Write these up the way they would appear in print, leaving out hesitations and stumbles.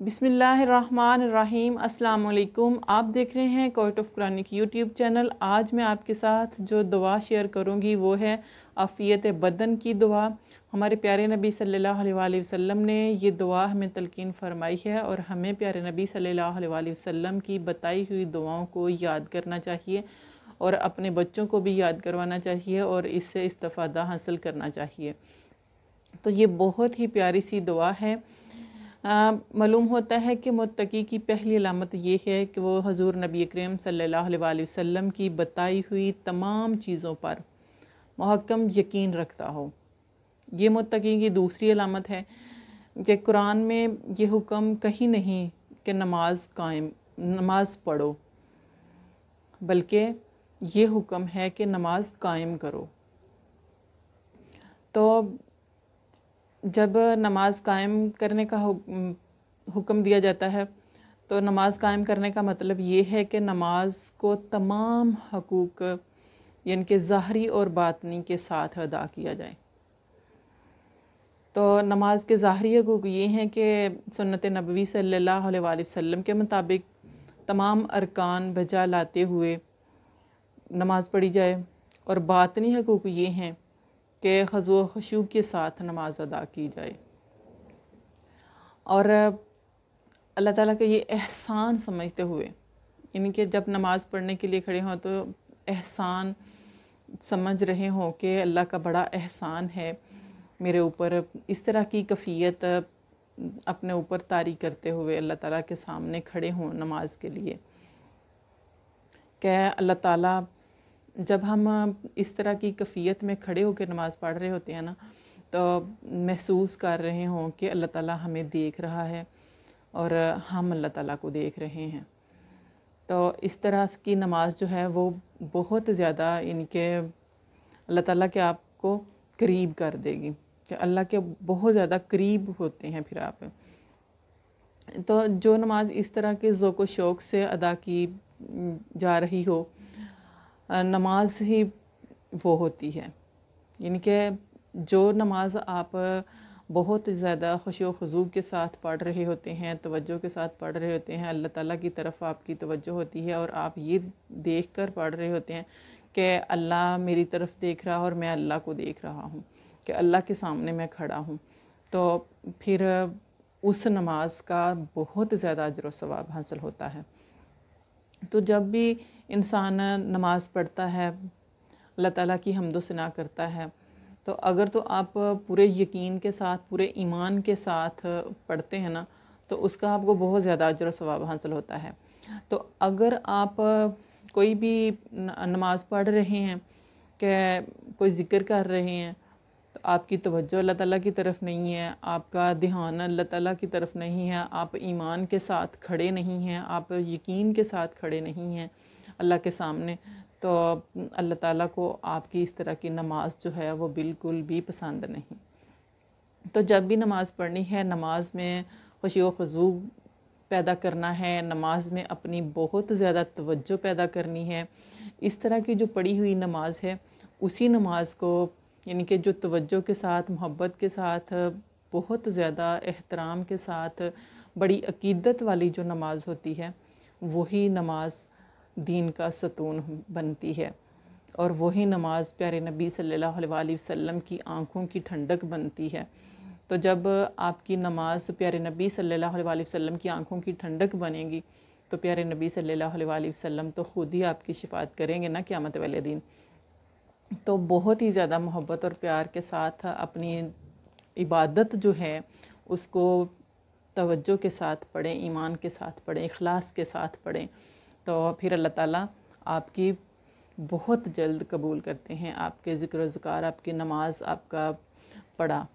बिस्मिल्लाहिर्रहमानिर्रहीम। अस्सलाम वालेकुम। आप देख रहे हैं court of Quranic YouTube channel. आज मैं आपके साथ जो दुआ शेयर करूंगी वो है आफ़ियत बदन की दुआ। हमारे प्यारे नबी सल्लल्लाहु अलैहि वसल्लम ने ये दुआ हमें तलकीन फरमाई है और हमें प्यारे नबी सल्लल्लाहु अलैहि वसल्लम की बताई हुई दुआओं को याद करना चाहिए और अपने बच्चों को भी याद करवाना चाहिए और इससे इस्तिफ़ादा हासिल करना चाहिए। तो ये बहुत ही प्यारी सी दुआ है। मालूम होता है कि मुत्तकी की पहली अलामत ये है कि वो हज़ूर नबी करीम सल्लल्लाहु अलैहि वसल्लम की बताई हुई तमाम चीज़ों पर मुहक्कम यकीन रखता हो। ये मुत्तकी की दूसरी अलामत है कि कुरान में ये हुक्म कहीं नहीं कि नमाज पढ़ो, बल्कि ये हुक्म है कि नमाज कायम करो। तो जब नमाज कायम करने का हुक्म दिया जाता है तो नमाज कायम करने का मतलब ये है कि नमाज को तमाम हकूक़ यानी कि ज़ाहरी और बातनी के साथ अदा किया जाए। तो नमाज के ज़ाहरी हकूक़ ये हैं कि सुन्नत नबवी सल्लल्लाहु अलैहि वसल्लम के मुताबिक तमाम अरकान बजा लाते हुए नमाज़ पढ़ी जाए, और बातनी हकूक़ ये हैं कि ख़ुशू खुशू के साथ नमाज अदा की जाए। और अल्लाह ताला के ये एहसान समझते हुए, यानी कि जब नमाज़ पढ़ने के लिए खड़े हों तो एहसान समझ रहे हों कि अल्लाह का बड़ा एहसान है मेरे ऊपर, इस तरह की कैफियत अपने ऊपर तारी करते हुए अल्लाह ताला के सामने खड़े हों नमाज के लिए। कि अल्लाह ताला जब हम इस तरह की कैफियत में खड़े होकर नमाज़ पढ़ रहे होते हैं ना, तो महसूस कर रहे हों कि अल्लाह ताला हमें देख रहा है और हम अल्लाह ताला को देख रहे हैं। तो इस तरह की नमाज जो है वो बहुत ज़्यादा यानी कि अल्लाह ताला के आपको करीब कर देगी, कि अल्लाह के बहुत ज़्यादा करीब होते हैं फिर आप। तो जो नमाज इस तरह के ज़ौक़ व शौक़ से अदा की जा रही हो, नमाज ही वो होती है। यानी कि जो नमाज आप बहुत ज़्यादा खुशू खुज़ू के साथ पढ़ रहे होते हैं, तवज्जो के साथ पढ़ रहे होते हैं, अल्लाह ताला की तरफ आपकी तवज्जो होती है और आप ये देख कर पढ़ रहे होते हैं कि अल्लाह मेरी तरफ देख रहा है और मैं अल्लाह को देख रहा हूँ, कि अल्लाह के सामने मैं खड़ा हूँ। तो फिर उस नमाज का बहुत ज़्यादा अजर व सवाब हासिल होता है। तो जब भी इंसान नमाज़ पढ़ता है, अल्लाह ताला की हम्दो सना करता है, तो अगर तो आप पूरे यकीन के साथ, पूरे ईमान के साथ पढ़ते हैं ना, तो उसका आपको बहुत ज़्यादा अजर व सवाब हासिल होता है। तो अगर आप कोई भी नमाज़ पढ़ रहे हैं, कि कोई ज़िक्र कर रहे हैं, तो आपकी तवज्जो अल्लाह ताला की तरफ नहीं है, आपका ध्यान अल्लाह ताला की तरफ नहीं है, आप ईमान के साथ खड़े नहीं हैं, आप यकीन के साथ खड़े नहीं हैं अल्लाह के सामने, तो अल्लाह ताला को आपकी इस तरह की नमाज जो है वो बिल्कुल भी पसंद नहीं। तो जब भी नमाज़ पढ़नी है, नमाज में खुशू खुज़ू पैदा करना है, नमाज में अपनी बहुत ज़्यादा तवज्जो पैदा करनी है। इस तरह की जो पढ़ी हुई नमाज है, उसी नमाज को यानी कि जो तवज्जो के साथ, मोहब्बत के साथ, बहुत ज़्यादा एहतराम के साथ, बड़ी अकीदत वाली जो नमाज होती है, वही नमाज दीन का सतून बनती है और वही नमाज प्यारे नबी सल्लल्लाहु अलैहि वसल्लम की आँखों की ठंडक बनती है। तो जब आपकी नमाज प्यारे नबी सल्लल्लाहु अलैहि वसल्लम की आँखों की ठंडक बनेगी, तो प्यारे नबी सल्लल्लाहु अलैहि वसल्लम तो ख़ुद ही आपकी शिफ़ात करेंगे ना क़यामत वाले दिन। तो बहुत ही ज़्यादा मोहब्बत और प्यार के साथ अपनी इबादत जो है उसको तवज्जो के साथ पढ़ें, ईमान के साथ पढ़ें, इखलास के साथ पढ़ें, तो फिर अल्लाह ताला आपकी बहुत जल्द कबूल करते हैं आपके ज़िक्र ज़कार, आपकी नमाज, आपका पढ़ा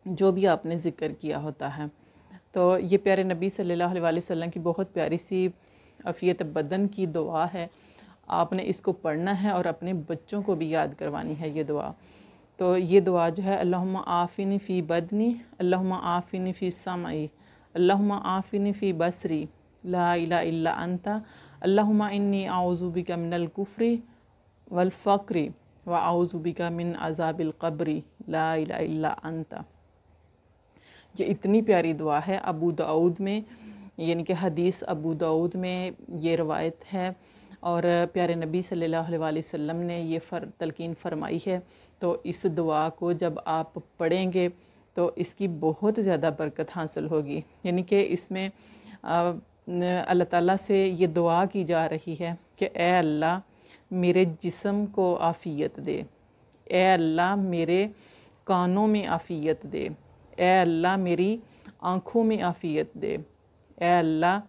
जो भी आपने ज़िक्र किया होता है। तो ये प्यारे नबी सल्लल्लाहु अलैहि वसल्लम की बहुत प्यारी सी आफ़ियत बदन की दुआ है। आपने इसको पढ़ना है और अपने बच्चों को भी याद करवानी है ये दुआ। तो ये दुआ जो है, अल्लाहुम्मा आफ़िनी फ़ी बदनी, अल्लाहुम्मा आफ़िनी फ़ी समाई, अल्लाहुम्मा आफ़िनी फ़ी बसरी, ला इलाहा इल्ला अंता, अल्लाहुम्मा इन्नी आऊज़ु बिका मिनल कुफ्री वल फ़क्री व आऊज़ु बिका मिन अज़ाबिल क़ब्री, ला इलाहा इल्ला अंता। یہ اتنی پیاری دعا ہے. ابو داؤد میں یعنی کہ حدیث ابو داؤد میں یہ روایت ہے اور پیارے نبی صلی اللہ علیہ وسلم نے یہ تلقین فرمائی ہے. تو اس دعا کو جب آپ پڑھیں گے تو اس کی بہت زیادہ برکت حاصل ہوگی. یعنی کہ اس میں اللہ تعالیٰ سے یہ دعا کی جا رہی ہے کہ اے اللہ میرے جسم کو عافیت دے، اے اللہ میرے کانوں میں عافیت دے، اے اللہ میری آنکھوں میں عافیت دے، اے اللہ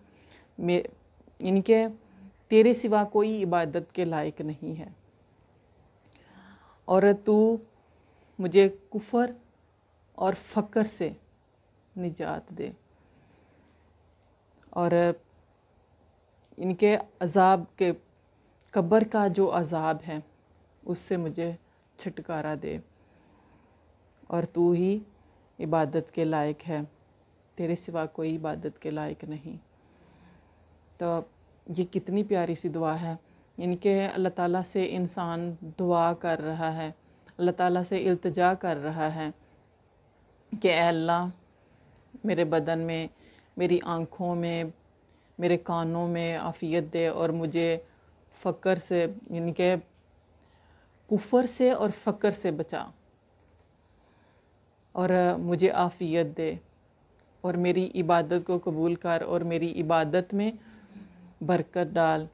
یعنی کہ تیرے سوا کوئی عبادت کے لائق نہیں ہے اور تو مجھے کفر اور فقر سے نجات دے اور ان کے عذاب کے قبر کا جو عذاب ہے اس سے مجھے چھٹکارا دے اور تو ہی عبادت کے لائق ہے، تیرے سوا کوئی عبادت کے لائق نہیں. تو یہ کتنی پیاری سی دعا ہے. یعنی کہ اللہ تعالیٰ سے انسان دعا کر رہا ہے، اللہ تعالیٰ سے التجا کر رہا ہے کہ اے اللہ میرے بدن میں، میری آنکھوں میں، میرے کانوں میں عافیت دے اور مجھے فقر سے یعنی کہ کفر سے اور فقر سے بچا اور مجھے عافیت دے اور میری عبادت کو قبول کر اور میری عبادت میں برکت ڈال.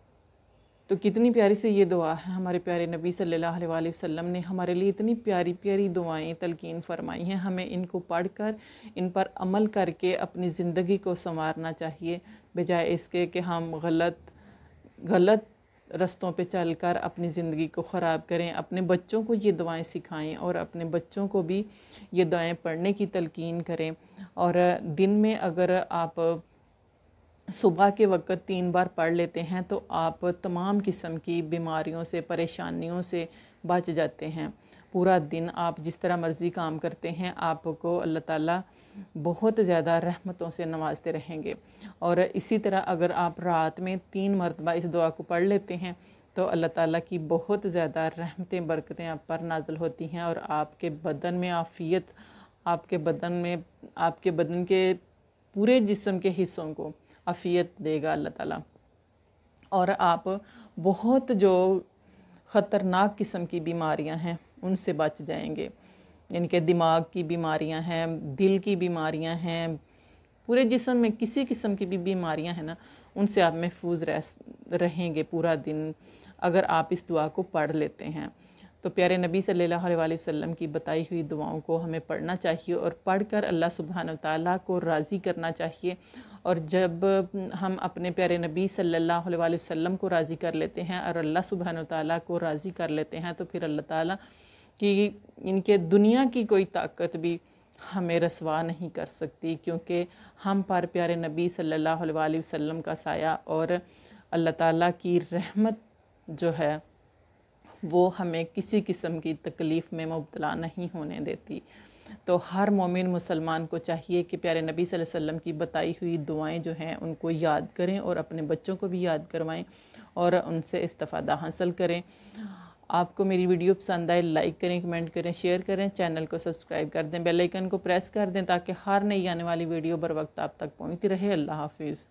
تو کتنی پیاری سے یہ دعا ہے. ہمارے پیارے نبی صلی اللہ علیہ وسلم نے ہمارے لیے اتنی پیاری پیاری دعائیں تلقین فرمائی ہیں. ہمیں ان کو پڑھ کر ان پر عمل کر کے اپنی زندگی کو سنوارنا چاہیے، بجائے اس کے کہ ہم غلط رستوں پہ چل کر اپنی زندگی کو خراب کریں. اپنے بچوں کو یہ دعائیں سکھائیں اور اپنے بچوں کو بھی یہ دعائیں پڑھنے کی تلقین کریں. اور دن میں اگر آپ صبح کے وقت 3 بار پڑھ لیتے ہیں تو آپ تمام قسم کی بیماریوں سے، پریشانیوں سے بچ جاتے ہیں. پورا دن آپ جس طرح مرضی کام کرتے ہیں آپ کو اللہ تعالیٰ بہت زیادہ رحمتوں سے نوازتے رہیں گے. اور اسی طرح اگر آپ رات میں 3 مرتبہ اس دعا کو پڑھ لیتے ہیں تو اللہ تعالیٰ کی بہت زیادہ رحمتیں، برکتیں آپ پر نازل ہوتی ہیں اور آپ کے بدن میں عافیت، آپ کے بدن کے پورے جسم کے حصوں کو عافیت دے گا اللہ تعالیٰ. اور آپ بہت جو خطرناک قسم کی بیماریاں ہیں ان سے بچ جائیں گے. یعنی کہ دماغ کی بیماریاں ہیں، دل کی بیماریاں ہیں، پورے جسم میں کسی قسم کی بھی بیماریاں ہیں نا، ان سے آپ محفوظ رہیں گے پورا دن اگر آپ اس دعا کو پڑھ لیتے ہیں. تو پیارے نبی صلی اللہ علیہ وسلم کی بتائی ہوئی دعاؤں کو ہمیں پڑھنا چاہیے اور پڑھ کر اللہ سبحانہ وتعالیٰ کو راضی کرنا چاہیے. اور جب ہم اپنے پیارے نبی صلی اللہ علیہ وسلم کو راضی کر لیتے ہیں اور اللہ سبحانہ وتعالیٰ کو راضی کر لیتے ہیں تو پھر اللہ تعالیٰ کی ان کے دنیا کی کوئی طاقت بھی ہمیں رسوا نہیں کر سکتی، کیونکہ ہم پر پیارے نبی صلی اللہ علیہ وسلم کا سایہ اور اللہ تعالیٰ کی رحمت جو ہے وہ ہمیں کسی قسم کی تکلیف میں مبتلا نہیں ہونے دیتی. تو ہر مومن مسلمان کو چاہیے کہ پیارے نبی صلی اللہ علیہ وسلم کی بتائی ہوئی دعائیں جو ہیں ان کو یاد کریں اور اپنے بچوں کو بھی یاد کروائیں اور ان سے استفادہ حاصل کریں. آپ کو میری ویڈیو پسند آئے لائک کریں، کمنٹ کریں، شیئر کریں، چینل کو سبسکرائب کر دیں، بیل آئیکن کو پریس کر دیں تاکہ ہر نئی آنے والی ویڈیو بر وقت آپ تک پہنچتی رہے. اللہ حافظ.